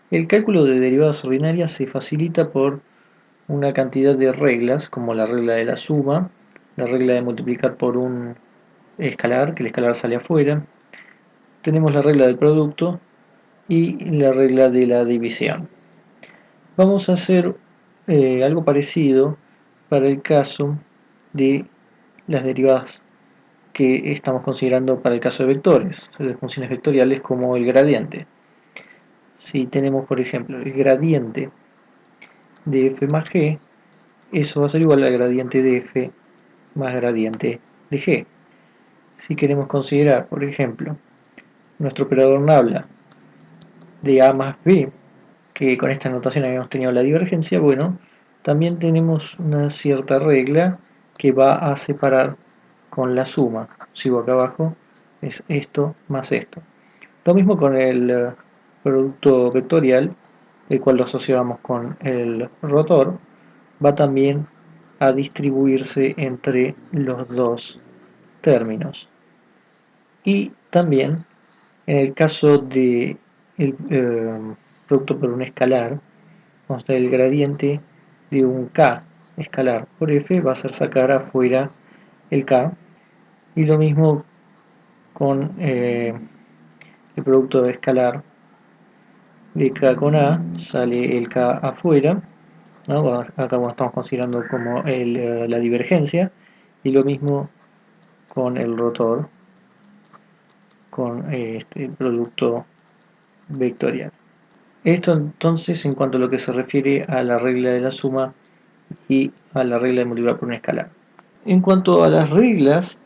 El cálculo de derivadas ordinarias se facilita por una cantidad de reglas, como la regla de la suma, la regla de multiplicar por un escalar, que el escalar sale afuera, tenemos la regla del producto y la regla de la división. Vamos a hacer algo parecido para el caso de las derivadas que estamos considerando para el caso de vectores, de funciones vectoriales como el gradiente. Si tenemos, por ejemplo, el gradiente de f más g, eso va a ser igual al gradiente de f más gradiente de g. Si queremos considerar, por ejemplo, nuestro operador nabla de a más b, que con esta notación habíamos tenido la divergencia, bueno, también tenemos una cierta regla que va a separar con la suma. Sigo acá abajo, es esto más esto. Lo mismo con el producto vectorial, el cual lo asociamos con el rotor, va también a distribuirse entre los dos términos. Y también, en el caso de el producto por un escalar, vamos a tener el gradiente de un k escalar por f, va a ser sacar afuera el k, y lo mismo con el producto de escalar de k con a, sale el k afuera, ¿no? Acá estamos considerando como la divergencia, y lo mismo con el rotor, con este producto vectorial. Esto entonces en cuanto a lo que se refiere a la regla de la suma y a la regla de multiplicar por un escalar. En cuanto a las reglas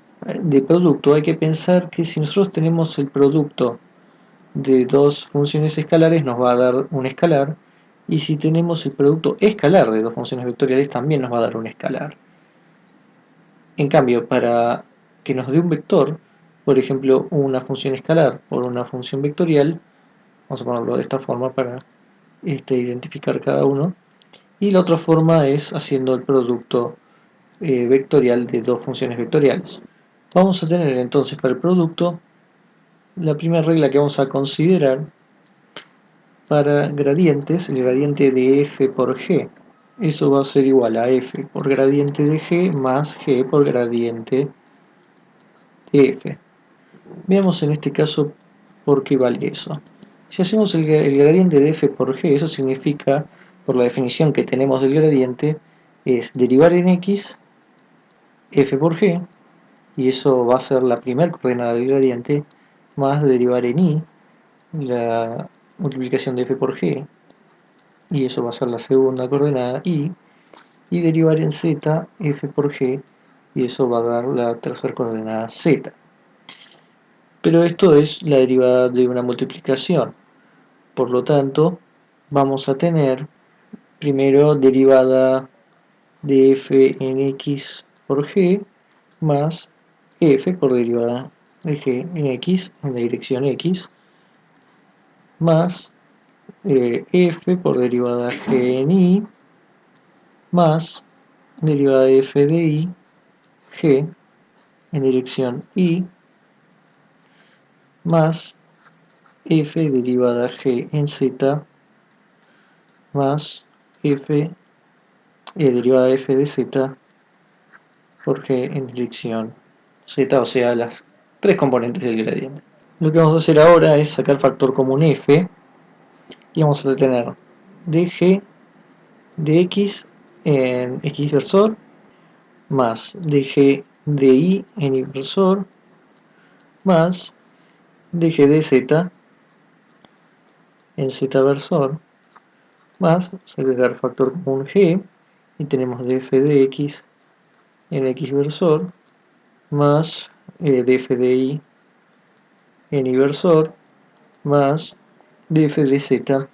de producto, hay que pensar que si nosotros tenemos el producto de dos funciones escalares, nos va a dar un escalar, y si tenemos el producto escalar de dos funciones vectoriales, también nos va a dar un escalar. En cambio, para que nos dé un vector, por ejemplo, una función escalar por una función vectorial, vamos a ponerlo de esta forma para identificar cada uno, y la otra forma es haciendo el producto vectorial de dos funciones vectoriales. Vamos a tener entonces para el producto la primera regla que vamos a considerar para gradientes, el gradiente de f por g. Eso va a ser igual a f por gradiente de g más g por gradiente de f. Veamos en este caso por qué vale eso. Si hacemos el gradiente de f por g, eso significa, por la definición que tenemos del gradiente, es derivar en x f por g, y eso va a ser la primera coordenada del gradiente, más derivar en y, la multiplicación de f por g, y eso va a ser la segunda coordenada y derivar en z f por g, y eso va a dar la tercera coordenada z. Pero esto es la derivada de una multiplicación, por lo tanto vamos a tener primero derivada de f en x por g más f por derivada de g en x en la dirección x más f por derivada de g en y más derivada de f de y g en dirección y más f derivada g en z más f derivada de f de z por g en dirección z, o sea, las tres componentes del gradiente. Lo que vamos a hacer ahora es sacar factor común f, y vamos a tener dg de x en x versor más dg de y en y versor más dg de z en z versor más sacar factor común g, y tenemos df de x en x versor más df de y en y versor más df de z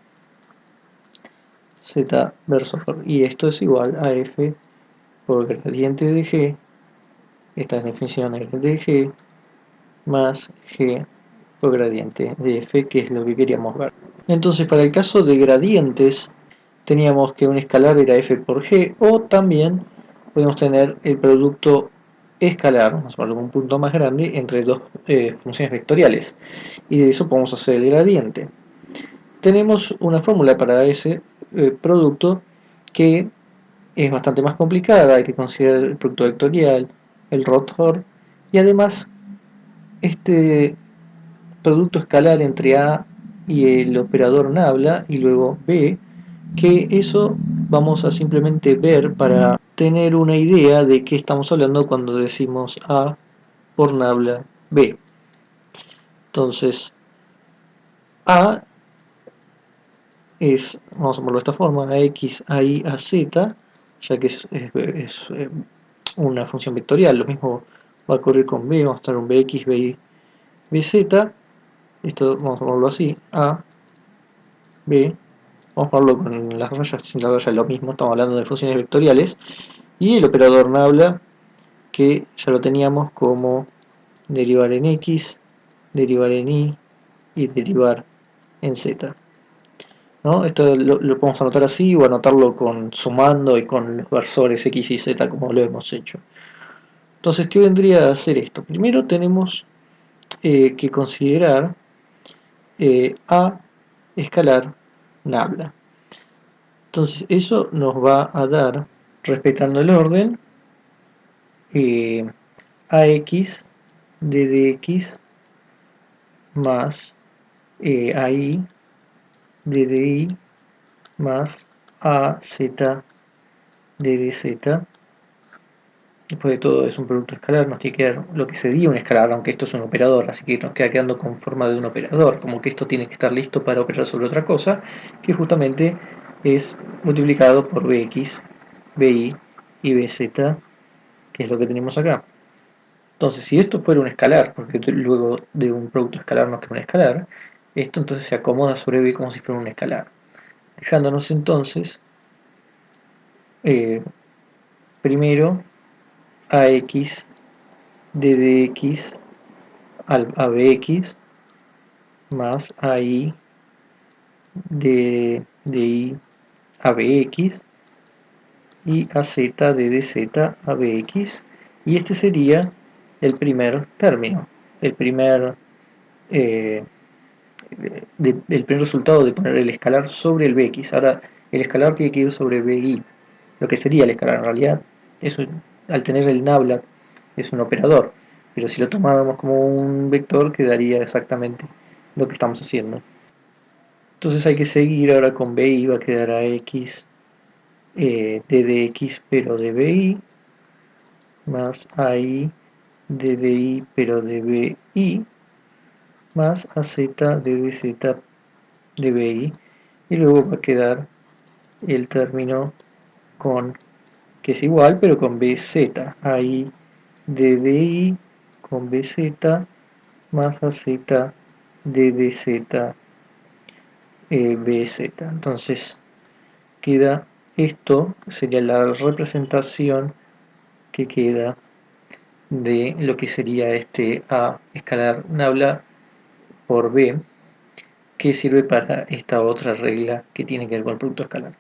z versor, y esto es igual a f por gradiente de g, esta es la definición de g, más g por gradiente de f, que es lo que queríamos ver. Entonces, para el caso de gradientes, teníamos que un escalar era f por g, o también podemos tener el producto escalar, vamos a ponerlo un punto más grande, entre dos funciones vectoriales, y de eso podemos hacer el gradiente. tenemos una fórmula para ese producto que es bastante más complicada, hay que considerar el producto vectorial, el rotor, y además este producto escalar entre A y el operador nabla y luego B, que eso vamos a simplemente ver para tener una idea de qué estamos hablando cuando decimos A por nabla B. Entonces, A es, vamos a ponerlo de esta forma, AX, AI, AZ, ya que es una función vectorial. Lo mismo va a ocurrir con B, vamos a tener un BX, BY, BZ. Esto vamos a ponerlo así, A, B. Vamos a ponerlo con las rayas, sin la raya es lo mismo, estamos hablando de funciones vectoriales. Y el operador nabla, que ya lo teníamos como derivar en X, derivar en Y y derivar en Z. ¿No? Esto lo podemos anotar así o anotarlo con sumando y con los versores X y Z como lo hemos hecho. Entonces, ¿qué vendría a hacer esto? Primero tenemos que considerar A escalar nabla. Entonces, eso nos va a dar, respetando el orden, AX de DX más AI de DI más AZ de DZ. Después de todo es un producto escalar, nos tiene que dar lo que sería un escalar, aunque esto es un operador, así que nos queda quedando con forma de un operador, como que esto tiene que estar listo para operar sobre otra cosa, que justamente es multiplicado por Bx, Bi y Bz, que es lo que tenemos acá. Entonces, si esto fuera un escalar, porque luego de un producto escalar nos queda un escalar, esto entonces se acomoda sobre B como si fuera un escalar, dejándonos entonces primero AX de dx a bx más AI de y a bx y a z de dz a bx, y este sería el primer término, el primer, eh, el primer resultado de poner el escalar sobre el bx. Ahora el escalar tiene que ir sobre bi, lo que sería el escalar en realidad. Eso, al tener el nabla, es un operador, pero si lo tomáramos como un vector quedaría exactamente lo que estamos haciendo. Entonces hay que seguir ahora con BI, va a quedar a X de dx pero de BI más AI de DI pero de BI más AZ de DZ de BI, y luego va a quedar el término con que es igual pero con BZ, AI de DI con BZ más AZ de DZ BZ. Entonces queda esto, sería la representación que queda de lo que sería este A escalar nabla por B, que sirve para esta otra regla que tiene que ver con el producto escalar.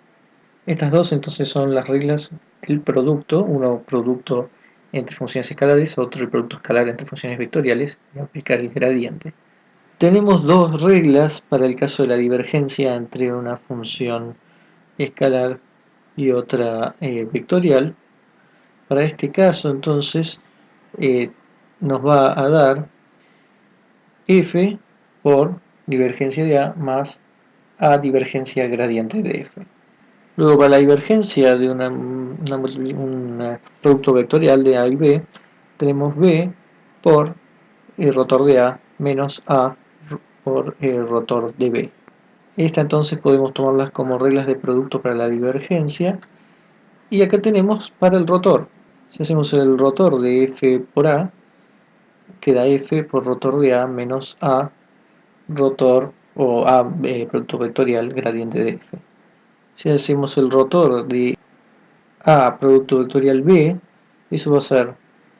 Estas dos entonces son las reglas del producto, uno producto entre funciones escalares, otro el producto escalar entre funciones vectoriales, y aplicar el gradiente. Tenemos dos reglas para el caso de la divergencia entre una función escalar y otra vectorial. Para este caso entonces nos va a dar f por divergencia de A más A divergencia gradiente de f. Luego para la divergencia de un producto vectorial de A y B, tenemos B por el rotor de A menos A por el rotor de B. Esta entonces podemos tomarlas como reglas de producto para la divergencia. Y acá tenemos para el rotor. Si hacemos el rotor de F por A, queda F por rotor de A menos A rotor o A producto vectorial gradiente de F. Si hacemos el rotor de A producto vectorial B, eso va a ser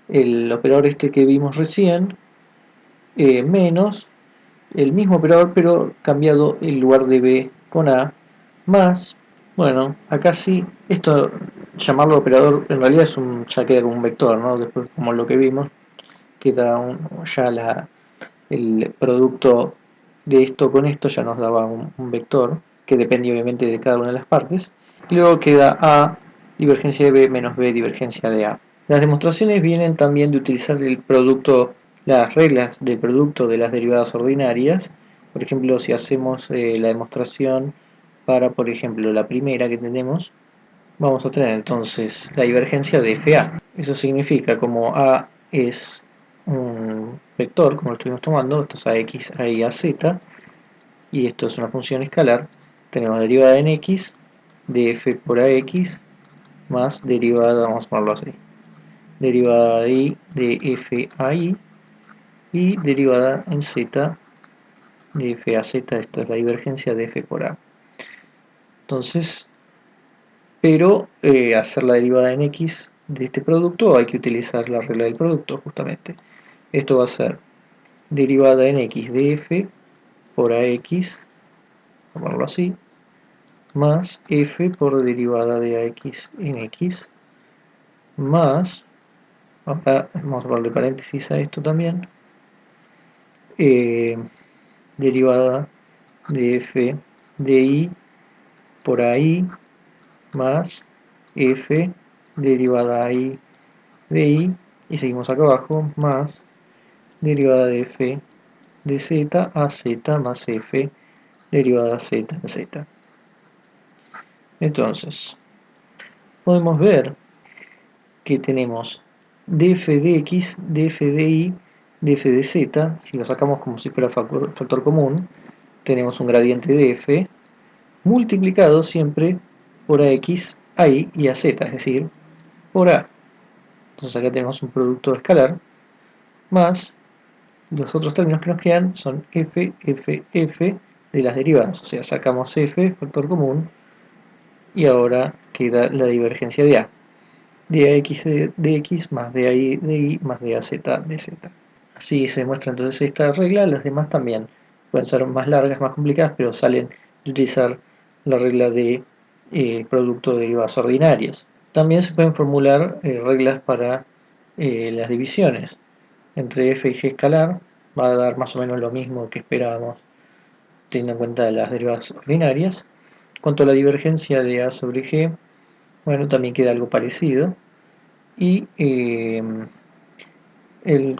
el operador este que vimos recién, menos el mismo operador pero cambiado el lugar de B con A, más, bueno, acá sí, esto llamarlo operador en realidad ya queda como un vector, ¿no? Después como lo que vimos, queda ya el producto de esto con esto ya nos daba un vector que depende obviamente de cada una de las partes. Y luego queda A divergencia de B menos B divergencia de A. Las demostraciones vienen también de utilizar el producto, las reglas del producto de las derivadas ordinarias. Por ejemplo, si hacemos la demostración para, por ejemplo, la primera que tenemos, vamos a tener entonces la divergencia de FA. Eso significa, como A es un vector, como lo estuvimos tomando, esto es AX, y AZ, y esto es una función escalar, tenemos derivada en X de F por AX más derivada, vamos a ponerlo así, derivada de I de F a I y derivada en Z de F a Z, esto es la divergencia de F por A. Entonces, pero hacer la derivada en X de este producto hay que utilizar la regla del producto justamente. Esto va a ser derivada en X de F por AX, vamos a ponerlo así, más F por derivada de AX en X, más, ahora vamos a ponerle paréntesis a esto también, derivada de F de I por AI más F derivada I de I, y seguimos acá abajo, más derivada de F de Z a Z más F derivada Z en Z. Entonces, podemos ver que tenemos df de x, df de y, df de z. Si lo sacamos como si fuera factor común, tenemos un gradiente de f multiplicado siempre por ax, a y y a z, es decir, por a. Entonces acá tenemos un producto escalar más los otros términos que nos quedan son f, f, f de las derivadas. O sea, sacamos f, factor común, y ahora queda la divergencia de a. De ax de x más de y de y más de az de z. Así se demuestra entonces esta regla. Las demás también pueden ser más largas, más complicadas, pero salen de utilizar la regla de producto de derivas ordinarias. También se pueden formular reglas para las divisiones. Entre f y g escalar va a dar más o menos lo mismo que esperábamos teniendo en cuenta las derivas ordinarias. Cuanto a la divergencia de a sobre g, bueno, también queda algo parecido. Y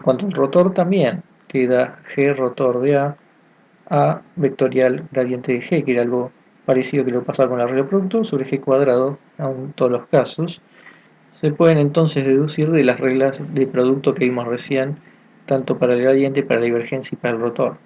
cuanto al rotor también, queda g rotor de a vectorial gradiente de g, que era algo parecido que lo pasaba con la regla de producto, sobre g cuadrado en todos los casos. Se pueden entonces deducir de las reglas de producto que vimos recién, tanto para el gradiente, para la divergencia y para el rotor.